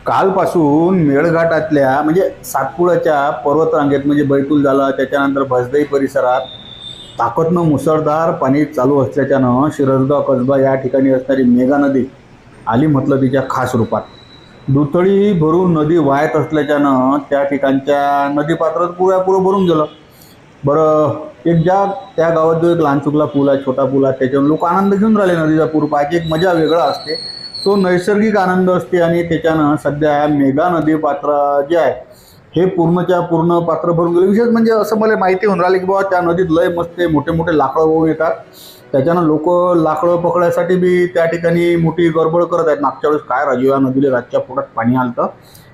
कालपासून मेळघाटातल्या म्हणजे सातपुड्याच्या पर्वतरांगेत म्हणजे बैतूल झालं, त्याच्यानंतर भसदई परिसरात ताकदनं मुसळधार पाणी चालू असल्याच्यानं शिरसगाव कसबा या ठिकाणी असणारी मेघा नदी आली म्हटलं तिच्या खास रूपात. दुथडी भरून नदी वाहत असल्याच्यानं त्या ठिकाणच्या नदीपात्रात पुरेपूर भरून गेलं. बरं, एक त्या गावात जो एक लहानचुकला पूल आहे, छोटा पूल आहे, त्याच्यावर लोक आनंद घेऊन राहिले. नदीचा पूर पाहायची एक मजा वेगळा असते, तो नैसर्गिक आनंद असते. आणि त्याच्यानं सध्या मेघा नदी पात्र जे आहे हे पूर्णच्या पूर्ण पात्र भरून गेले. विशेष म्हणजे असं मला माहिती होऊन राहिलं की बाबा त्या नदीत लय मस्त मोठे मोठे लाकडं वाहून येतात. त्याच्यानं लोक लाकडं पकडायसाठी बी त्या ठिकाणी मोठी गडबड करत आहेत. मागच्या वेळेस काय राजीव या नदीला रातच्या पोटात पाणी आलं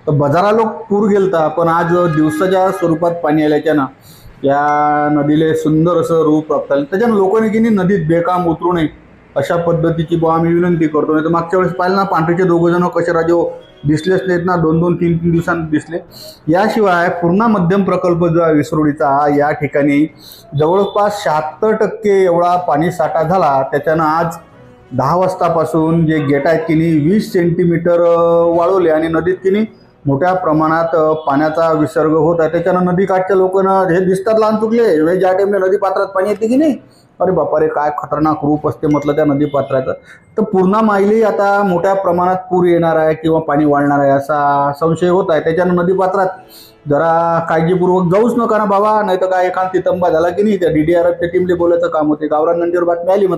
तर बाजाराला पूर गेलता, पण आज दिवसाच्या स्वरूपात पाणी आल्याच्यानं या नदीला सुंदर असं रूप प्राप्त झालं. त्याच्यानं लोकांनी की नाही नदीत बेकाम उतरू नये अशा पद्धतीची बुवा आम्ही विनंती करतो. नाही तर मागच्या वेळेस पाहिलं ना, पांढरीचे दोघं जण कसे राजे दिसलेच नाहीत ना, 2-2, 3-3 दिवसांत दिसले. याशिवाय पूर्णा मध्यम प्रकल्प जो आहे विसरोडीचा, या ठिकाणी जवळपास 76% एवढा पाणी साठा झाला. त्याच्यानं आज 10 वाजतापासून जे गेट आहेत की नाही 20 सेंटीमीटर वाढवले आणि नदीत की नाही मोठ्या प्रमाणात पाण्याचा विसर्ग होत आहे. त्याच्यानं नदीकाठच्या लोकांना हे दिसतात लहान चुकले ज्या टाइमला नदी पात्रात पाणी येते की नाही, अरे बापा रे काय खतरनाक रूप असते म्हटलं त्या नदी पात्राचं. तर पूर्णा माईली आता मोठ्या प्रमाणात पूर येणार आहे किंवा पाणी वाढणार आहे असा संशय होत आहे. त्याच्यानं नदी पात्रात जरा काळजीपूर्वक जाऊच नका ना बाबा, नाही तर काय एखाद तितंबा झाला की नाही त्या DDRFच्या टीमले बोलायचं काम होते. गावरान नंदीवर बातमी आली म्हटलं.